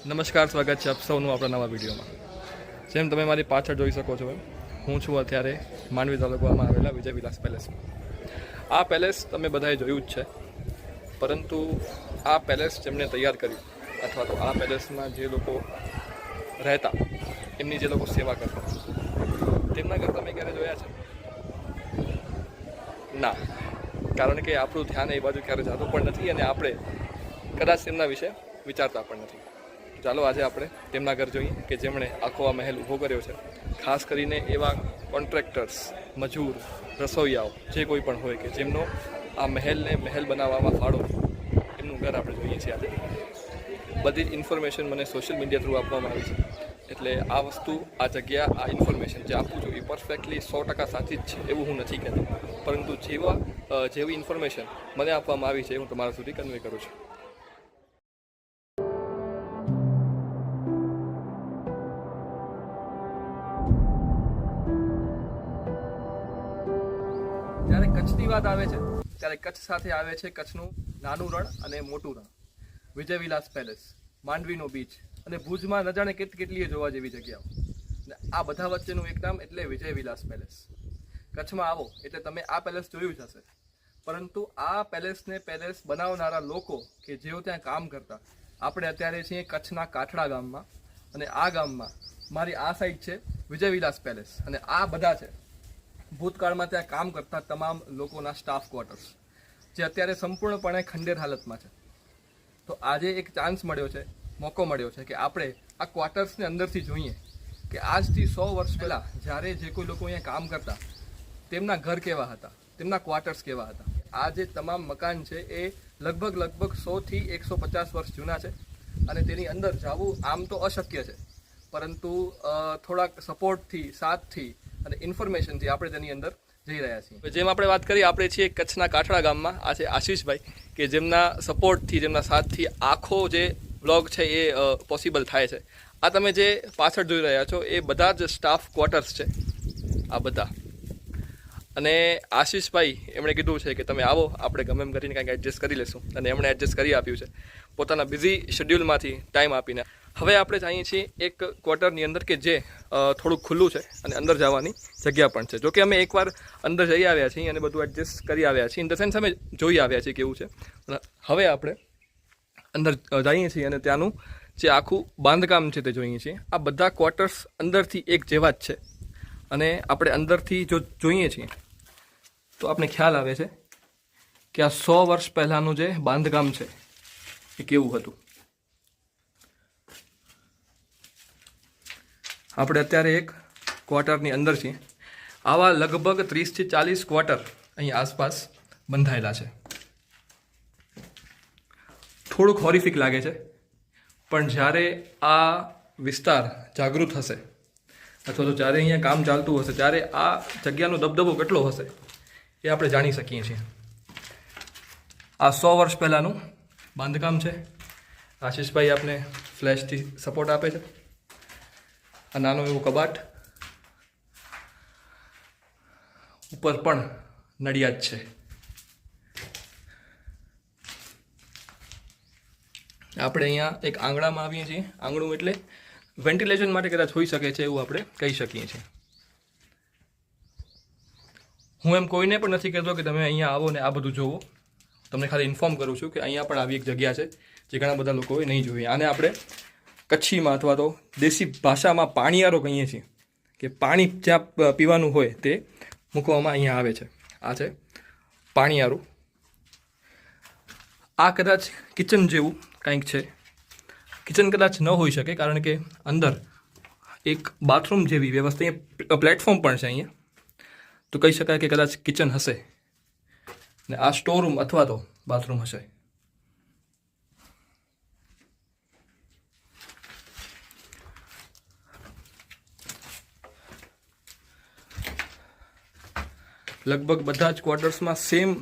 નમસ્કાર, સ્વાગત છે આપ સૌનું આપણા નવા વિડીયોમાં. જેમ તમે મારી પાછળ જોઈ શકો છો, હું છું અત્યારે માંડવી તાલુકામાં આવેલા વિજય વિલાસ પેલેસમાં. આ પેલેસ તમે બધાએ જોયું જ છે, પરંતુ આ પેલેસ જેમણે તૈયાર કર્યું અથવા તો આ પેલેસમાં જે લોકો રહેતા, એમની જે લોકો સેવા કરતા, તેમના ઘર તમે ક્યારે જોયા છે? ના, કારણ કે આપણું ધ્યાન એ બાજુ ક્યારે જતું પણ નથી અને આપણે કદાચ તેમના વિશે વિચારતા પણ નથી. ચાલો આજે આપણે તેમના ઘર જોઈએ કે જેમણે આખો આ મહેલ ઊભો કર્યો છે. ખાસ કરીને એવા કોન્ટ્રાક્ટર્સ, મજૂર, રસોઈયાઓ જે કોઈ પણ હોય કે જેમનો આ મહેલને મહેલ બનાવવામાં ફાળો, એમનું ઘર આપણે જોઈએ છીએ આજે. બધી જ ઇન્ફોર્મેશન મને સોશિયલ મીડિયા થ્રુ આપવામાં આવી છે, એટલે આ વસ્તુ, આ જગ્યા, આ ઇન્ફોર્મેશન જે આપું છું એ પરફેક્ટલી 100% સાચી જ છે એવું હું નથી કહેતો, પરંતુ જેવી ઇન્ફોર્મેશન મને આપવામાં આવી છે હું તમારા સુધી કન્વે કરું છું. જ્યારે કચ્છની વાત આવે છે ત્યારે કચ્છ સાથે આવે છે કચ્છનું નાનું રણ અને મોટું રણ, વિજય વિલાસ પેલેસ, માંડવીનો બીચ અને ભુજમાં ન જાણે કેટલીય જોવા જેવી જગ્યાઓ. અને આ બધા વચ્ચેનું એક નામ એટલે વિજય વિલાસ પેલેસ. કચ્છમાં આવો એટલે તમે આ પેલેસ જોયું જ હશે, પરંતુ આ પેલેસને પેલેસ બનાવનારા લોકો કે જેઓ ત્યાં કામ કરતા, આપણે અત્યારે છીએ કચ્છના કાઠડા ગામમાં, અને આ ગામમાં મારી આ સાઈડ છે વિજય વિલાસ પેલેસ, અને આ બધા છે ભૂતકાળમાં ત્યાં કામ કરતા તમામ લોકોના સ્ટાફ ક્વાર્ટર્સ, જે અત્યારે સંપૂર્ણપણે ખંડેર હાલતમાં છે. તો આજે એક ચાન્સ મળ્યો છે, મોકો મળ્યો છે કે આપણે આ ક્વાર્ટર્સને અંદરથી જોઈએ કે આજથી 100 વર્ષ પહેલાં જ્યારે જે કોઈ લોકો અહીંયા કામ કરતા તેમના ઘર કેવા હતા, તેમના ક્વાર્ટર્સ કેવા હતા. આ જે તમામ મકાન છે એ લગભગ 100 થી 150 વર્ષ જૂના છે, અને તેની અંદર જવું આમ તો અશક્ય છે, પરંતુ થોડાક સપોર્ટથી, સાથથી અને ઇન્ફોર્મેશનથી આપણે તેની અંદર જઈ રહ્યા છીએ. જેમ આપણે વાત કરીએ, આપણે છીએ કચ્છના કાઠડા ગામમાં. આ છે આશીષભાઈ કે જેમના સપોર્ટથી, જેમના સાથથી આખો જે વ્લોગ છે એ પોસિબલ થાય છે. આ તમે જે પાછળ જોઈ રહ્યા છો એ બધા જ સ્ટાફ ક્વાર્ટર્સ છે, આ બધા. અને આશીષભાઈ એમણે કીધું છે કે તમે આવો, આપણે ગમે એમ કરીને કંઈક એડજસ્ટ કરી લેશું, અને એમણે એડજસ્ટ કરી આપ્યું છે પોતાના બિઝી શેડ્યુલમાંથી ટાઈમ આપીને. હવે આપણે જઈએ છીએ એક ક્વાર્ટરની અંદર કે જે થોડુંક ખુલ્લું છે અને અંદર જવાની જગ્યા પણ છે. જોકે અમે એકવાર અંદર જઈ આવ્યા છીએ અને બધું એડજસ્ટ કરી આવ્યા છીએ, ઇન ધ સેન્સ અમે જોઈ આવ્યા છીએ કેવું છે. હવે આપણે અંદર જઈએ છીએ અને ત્યાંનું જે આખું બાંધકામ છે તે જોઈએ છીએ. આ બધા ક્વાર્ટર્સ અંદરથી એક જેવા જ છે, અને આપણે અંદરથી જો જોઈએ છીએ તો આપણે ખ્યાલ આવે છે કે આ 100 વર્ષ પહેલાંનું જે બાંધકામ છે એ કેવું હતું. આપણે અત્યારે એક ક્વાર્ટરની અંદર છીએ. આવા લગભગ 30 થી 40 ક્વાર્ટર અહીં આસપાસ બંધાયેલા છે. થોડુંક હોરિફિક લાગે છે, પણ જ્યારે આ વિસ્તાર જાગૃત હશે અથવા તો જ્યારે અહીંયા કામ ચાલતું હશે ત્યારે આ જગ્યાનો દબદબો કેટલો હશે એ આપણે જાણી શકીએ છીએ. આ 100 વર્ષ પહેલાંનું બાંધકામ છે. આશીષભાઈ આપને ફ્લેશથી સપોર્ટ આપે છે. આ નાનું એવું કબાટ, ઉપર પણ નડિયાદ છે. આપણે અહીંયા એક આંગણામાં આવીએ છીએ. આંગણું એટલે વેન્ટિલેશન માટે કદાચ હોઈ શકે છે એવું આપણે કહી શકીએ છીએ. હું એમ કોઈને પણ નથી કહેતો કે તમે અહીંયા આવો ને આ બધું જોવો. તમને ખાલી ઇન્ફોર્મ કરું છું કે અહીંયા પણ આવી એક જગ્યા છે જે ઘણા બધા લોકોએ નહીં જોઈએ. આને આપણે કચ્છીમાં અથવા તો દેશી ભાષામાં પાણીયારો કહીએ છીએ, કે પાણી જ્યાં પીવાનું હોય તે મૂકવામાં અહીંયા આવે છે. આ છે પાણીયારું. આ કદાચ કિચન જેવું કંઈક છે. કિચન કદાચ ન હોઈ શકે, કારણ કે અંદર એક બાથરૂમ જેવી વ્યવસ્થા, અહીંયા પ્લેટફોર્મ પણ છે અહીંયા, તો કહી શકાય કે કદાચ કિચન હશે ને આ સ્ટોર રૂમ અથવા તો બાથરૂમ હશે. લગભગ બધા જ ક્વાર્ટર્સમાં સેમ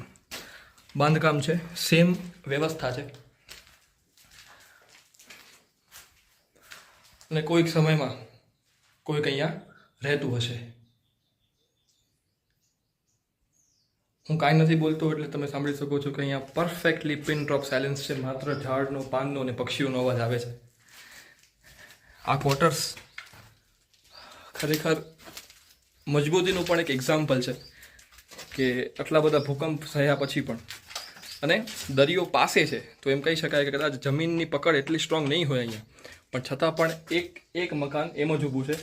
બાંધકામ છે, સેમ વ્યવસ્થા છે, અને કોઈક સમયમાં કોઈક અહીંયા રહેતું હશે. હું કાંઈ નથી બોલતો એટલે તમે સાંભળી શકો છો કે અહીંયા પરફેક્ટલી પિન ડ્રોપ સાયલેન્સ છે. માત્ર ઝાડનો, પાનનો અને પક્ષીઓનો અવાજ આવે છે. આ ક્વાર્ટર્સ ખરેખર મજબૂતીનું પણ એક એક્ઝામ્પલ છે કે આટલા બધા ભૂકંપ સહ્યા પછી પણ, અને દરિયો પાસે છે તો એમ કહી શકાય કે કદાચ જમીનની પકડ એટલી સ્ટ્રોંગ નહીં હોય અહીંયા, પણ છતાં પણ એક મકાન એમ જ ઊભું છે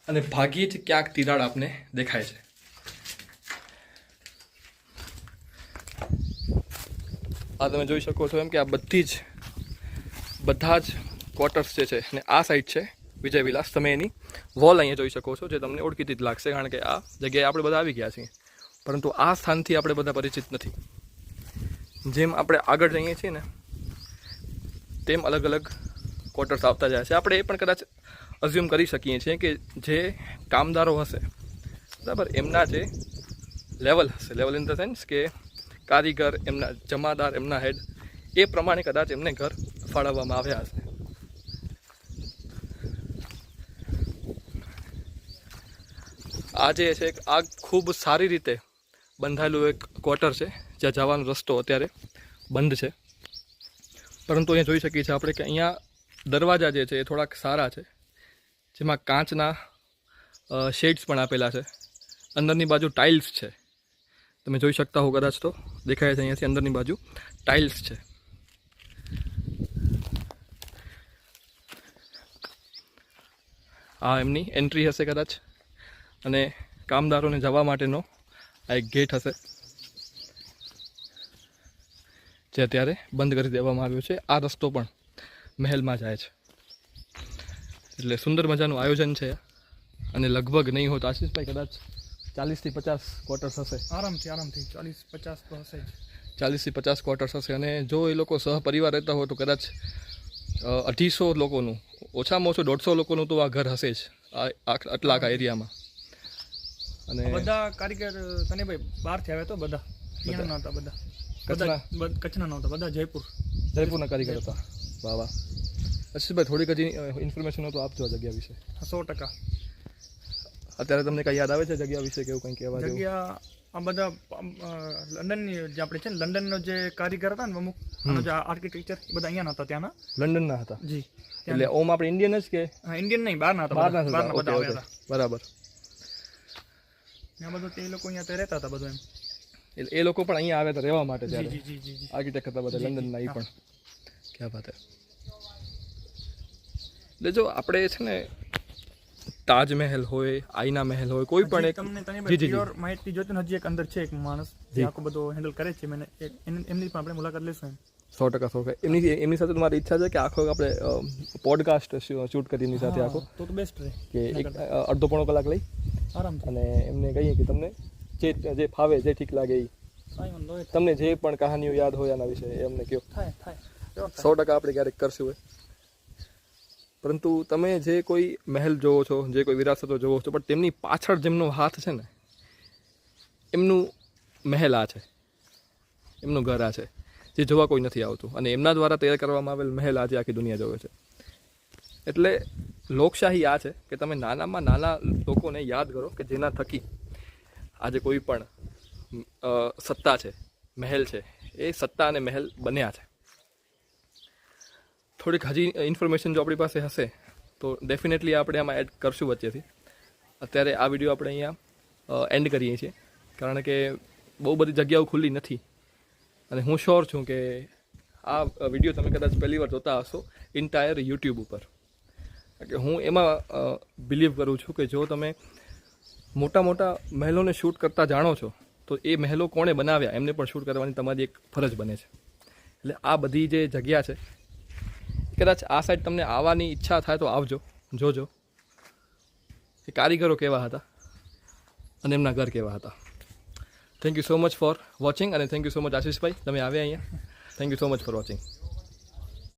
અને ભાગ્યે જ ક્યાંક તિરાડ આપને દેખાય છે. આ તમે જોઈ શકો છો એમ કે આ બધા જ ક્વાર્ટર્સ જે છે, અને આ સાઈડ છે વિજય વિલાસ. તમે એની વોલ અહીંયા જોઈ શકો છો, જે તમને ઓળખીતી જ લાગશે કારણ કે આ જગ્યાએ આપણે બધા આવી ગયા છીએ, પરંતુ આ સ્થાનથી આપણે બધા પરિચિત નથી. જેમ આપણે આગળ જઈએ છીએ ને તેમ અલગ અલગ ક્વાર્ટર્સ આવતા જાય છે. આપણે એ પણ કદાચ અઝ્યુમ કરી શકીએ છીએ કે જે કામદારો હશે, બરાબર, એમના જે લેવલ હશે, લેવલ ઇન ધ સેન્સ કે કારીગર, એમના જમાદાર, એમના હેડ, એ પ્રમાણે કદાચ એમને ઘર ફાળવવામાં આવ્યા હશે. આ જે છે આ ખૂબ સારી રીતે બંધાયેલું એક ક્વાર્ટર છે, જ્યાં જવાનો રસ્તો અત્યારે બંધ છે. પરંતુ અહીંયા જોઈ શકીએ છીએ આપણે કે અહીંયા દરવાજા જે છે એ થોડાક સારા છે, જેમાં કાચના શેડ્સ પણ આપેલા છે. અંદરની બાજુ ટાઇલ્સ છે, તમે જોઈ શકતા હો કદાચ, તો દેખાય છે અહીંયાથી અંદરની બાજુ ટાઇલ્સ છે. આ એમની એન્ટ્રી હશે કદાચ, અને કામદારોને જવા માટેનો આ એક ગેટ હશે જે અત્યારે બંધ કરી દેવામાં આવ્યો છે. આ રસ્તો પણ મહેલમાં જાય છે. એટલે સુંદર મજાનું આયોજન છે, અને લગભગ નહીં હોત આશીષભાઈ કદાચ 40 થી 50 ક્વાર્ટર્સ હશે. આરામથી 40-50 તો હશે જ. 40 થી 50 ક્વાર્ટર્સ હશે, અને જો એ લોકો સહપરિવાર રહેતા હોય તો કદાચ 250 લોકોનું, ઓછામાં ઓછું 150 લોકોનું તો આ ઘર હશે જ આટલા આખા એરિયામાં. અને બધા કારીગર તને ભાઈ બહારથી આવ્યા તો બધા અહીંયાના નહોતા, બધા કચ્છના નહોતા, બધા જયપુરના કારીગર હતા. વાહ વાહ. અશીષભાઈ થોડીક હજી ઇન્ફોર્મેશન તો આપજો આ જગ્યા વિશે. 100%. અત્યારે તમને કઈ યાદ આવે છે જગ્યા વિશે, કેવું કંઈ કહેવા? જગ્યા આ બધા લંડનની જે આપણે છે ને, લંડનનો જે કારીગર હતા ને અમુક, જે આર્કિટેક્ચર, એ બધા અહીંયા હતા, ત્યાંના લંડનના હતા. જી. એટલે ઓમ આપણે ઇન્ડિયન જ કે? ઇન્ડિયન નહીં, બહારના હતા, બહારના બધા આવ્યા હતા. બરાબર. આ બધું તે લોકો અહીંયા રહેતા હતા બધું એમ. એટલે એ લોકો પણ અહીંયા આવ્યા હતા રહેવા માટે, જી ત્યારે જી જી જી. આર્કિટેક્ટ હતા બધા લંડનના. એ પણ ક્યાં વાત હે. એટલે જો આપણે છે ને તાજમહેલ હોય, આઈના મહેલ હોય, કોઈ પણ એક તમને પ્યોર માહિતી જોઈતી, હજી એક અંદર છે એક માણસ જે આખો બધો હેન્ડલ કરે છે, મને એમની પણ આપણે મુલાકાત લેશું એમ. 100%. એમની સાથે તમારી ઈચ્છા છે કે આખો આપણે પોડકાસ્ટ શૂટ કરી એમની સાથે આખો, તો બેસ્ટ રહે કે એક અડધો પોણો કલાક લઈ આરામથી, અને એમને કહીએ કે તમને જે ફાવે, જે ઠીક લાગે એ, તમને જે પણ કહાનીઓ યાદ હોય આના વિશે એ અમને કહો. થાય 100% આપણે ક્યારેક કરશું એ. પરંતુ તમે જે કોઈ મહેલ જોવો છો, જે કોઈ વિરાસતો જોવો છો, પણ તેમની પાછળ જેમનો હાથ છે ને, એમનું મહેલ આ છે, એમનું ઘર આ છે, જે જોવા કોઈ નથી આવતું, અને એમના દ્વારા તૈયાર કરવામાં આવેલ મહેલ આજે આખી દુનિયા જોવે છે. એટલે લોકશાહી આ છે કે તમે નાનામાં નાના લોકોને યાદ કરો કે જેના થકી આજે કોઈ પણ સત્તા છે, મહેલ છે, એ સત્તા અને મહેલ બન્યા છે. થોડીક હજી ઇન્ફોર્મેશન જો આપણી પાસે હશે તો ડેફિનેટલી આપણે આમાં એડ કરશું વચ્ચેથી. અત્યારે આ વિડીયો આપણે અહીંયા એન્ડ કરીએ છીએ, કારણ કે બહુ બધી જગ્યાઓ ખુલ્લી નથી, અને હું શ્યોર છું કે આ વિડીયો તમે કદાચ પહેલી વાર જોતા હશો ઇન્ટાયર યુટ્યુબ ઉપર. કે હું એમાં બિલીવ કરું છું કે જો તમે મોટા મોટા મહેલોને શૂટ કરતા જાણો છો તો એ મહેલો કોણે બનાવ્યા એમને પણ શૂટ કરવાની તમારી એક ફરજ બને છે. એટલે આ બધી જે જગ્યા છે, કદાચ આ સાઈડ તમને આવવાની ઈચ્છા થાય તો આવજો, જોજો કે કારીગરો કેવા હતા અને એમના ઘર કેવા હતા. Thank you so much for watching, અને થેન્ક યુ સો મચ આશીષભાઈ, તમે આવ્યા અહીંયા. Thank you so much for watching.